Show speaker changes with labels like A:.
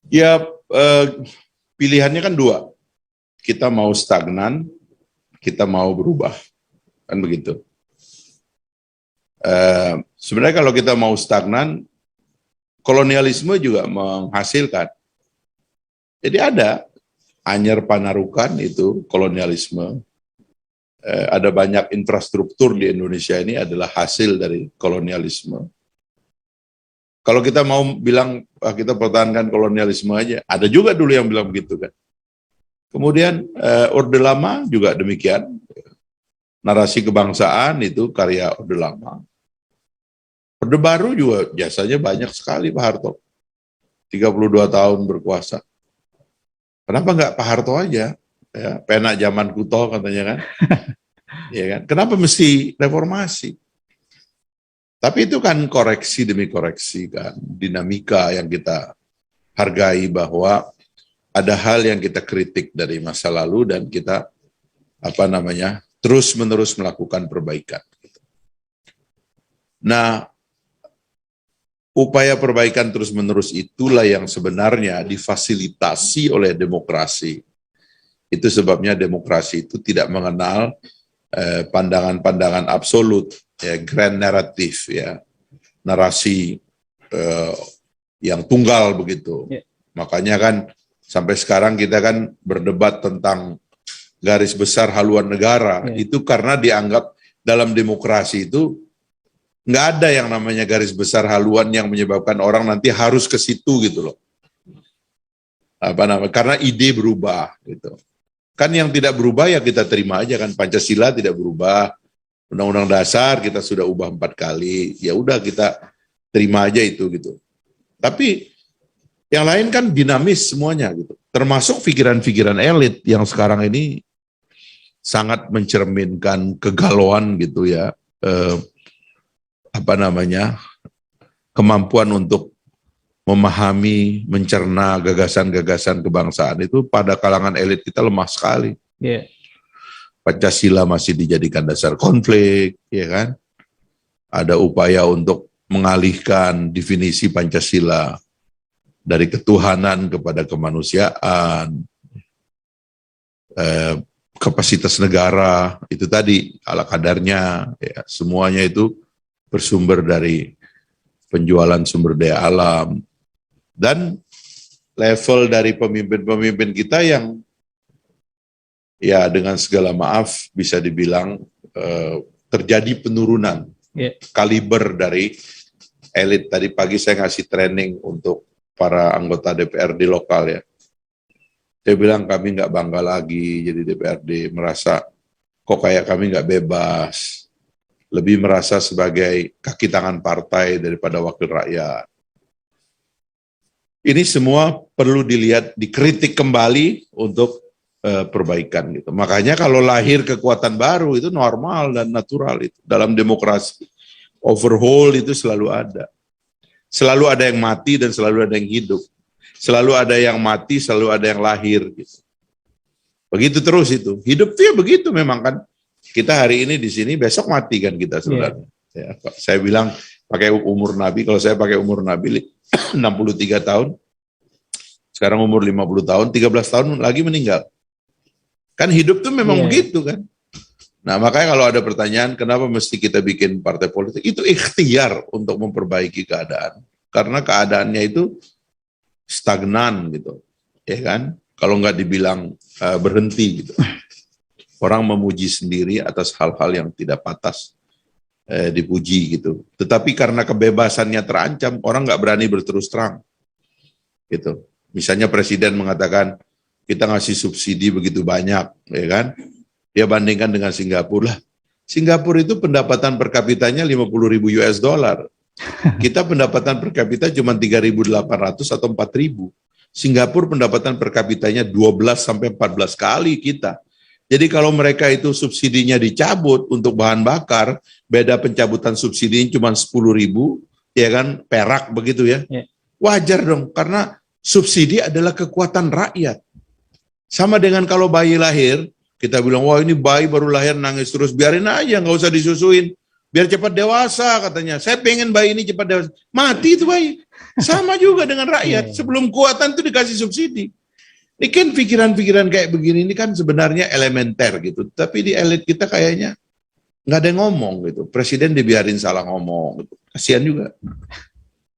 A: Ya, pilihannya kan dua. Kita mau stagnan, kita mau berubah. Kan begitu. Sebenarnya kalau kita mau stagnan, kolonialisme juga menghasilkan. Jadi ada Anyer Panarukan itu kolonialisme. Ada banyak infrastruktur di Indonesia ini adalah hasil dari kolonialisme. Kalau kita mau bilang kita pertahankan kolonialisme aja, ada juga dulu yang bilang begitu kan. Kemudian Orde Lama juga demikian. Narasi kebangsaan itu karya Orde Lama. Orde Baru juga jasanya banyak sekali Pak Harto. 32 tahun berkuasa. Kenapa nggak Pak Harto aja? Ya, penak zaman kuto katanya kan. Ya kan? Kenapa mesti reformasi? Tapi itu kan koreksi demi koreksi kan. Dinamika yang kita hargai bahwa ada hal yang kita kritik dari masa lalu dan kita terus-menerus melakukan perbaikan. Nah, upaya perbaikan terus-menerus itulah yang sebenarnya difasilitasi oleh demokrasi. Itu sebabnya demokrasi itu tidak mengenal pandangan-pandangan absolut, ya, grand narrative, ya, narasi yang tunggal begitu. Yeah. Makanya kan sampai sekarang kita kan berdebat tentang garis besar haluan negara, itu karena dianggap dalam demokrasi itu nggak ada yang namanya garis besar haluan yang menyebabkan orang nanti harus ke situ gitu loh. Karena ide berubah gitu. Kan yang tidak berubah ya kita terima aja kan, Pancasila tidak berubah, Undang-Undang Dasar kita sudah ubah 4 kali, ya udah kita terima aja itu gitu. Tapi yang lain kan dinamis semuanya gitu, termasuk pikiran-pikiran elit yang sekarang ini sangat mencerminkan kegalauan gitu ya, kemampuan untuk memahami, mencerna gagasan-gagasan kebangsaan itu pada kalangan elit kita lemah sekali. Yeah. Pancasila masih dijadikan dasar konflik, ya kan? Ada upaya untuk mengalihkan definisi Pancasila dari ketuhanan kepada kemanusiaan, kapasitas negara itu tadi ala kadarnya, ya, semuanya itu bersumber dari penjualan sumber daya alam dan level dari pemimpin-pemimpin kita yang ya dengan segala maaf bisa dibilang terjadi penurunan kaliber dari elit. Tadi pagi saya ngasih training untuk para anggota DPRD lokal ya. Saya bilang kami nggak bangga lagi jadi DPRD, merasa kok kayak kami nggak bebas, lebih merasa sebagai kaki tangan partai daripada wakil rakyat. Ini semua perlu dilihat, dikritik kembali untuk perbaikan gitu. Makanya kalau lahir kekuatan baru itu normal dan natural itu. Dalam demokrasi, overhaul itu selalu ada. Selalu ada yang mati dan selalu ada yang hidup. Selalu ada yang mati, selalu ada yang lahir gitu. Begitu terus itu. Hidup itu ya begitu memang kan. Kita hari ini di sini, besok mati kan kita sebenarnya. Yeah. Ya, saya bilang pakai umur Nabi, kalau saya pakai umur Nabi 63 tahun, sekarang umur 50 tahun, 13 tahun lagi meninggal. Kan hidup tuh memang begitu kan. Nah makanya kalau ada pertanyaan, kenapa mesti kita bikin partai politik? Itu ikhtiar untuk memperbaiki keadaan. Karena keadaannya itu stagnan gitu, ya kan? Kalau nggak dibilang berhenti gitu. Orang memuji sendiri atas hal-hal yang tidak pantas dipuji gitu. Tetapi karena kebebasannya terancam, orang nggak berani berterus terang. Gitu. Misalnya presiden mengatakan kita ngasih subsidi begitu banyak, ya kan? Dia bandingkan dengan Singapura lah. Singapura itu pendapatan per kapitanya 50.000 US dollar. Kita pendapatan per kapita cuma 3.800 atau 4.000. Singapura pendapatan per kapitanya 12 sampai 14 kali kita. Jadi kalau mereka itu subsidinya dicabut untuk bahan bakar, beda pencabutan subsidi cuma 10.000, ya kan, perak begitu ya. Wajar dong, karena subsidi adalah kekuatan rakyat. Sama dengan kalau bayi lahir, kita bilang, wah ini bayi baru lahir nangis terus, biarin aja, nggak usah disusuin. Biar cepat dewasa katanya. Saya pengen bayi ini cepat dewasa. Mati itu bayi. Sama juga dengan rakyat. Sebelum kuatan itu dikasih subsidi. Ini kan pikiran-pikiran kayak begini ini kan sebenarnya elementer gitu. Tapi di elit kita kayaknya nggak ada yang ngomong gitu. Presiden dibiarin salah ngomong gitu. Kasihan juga.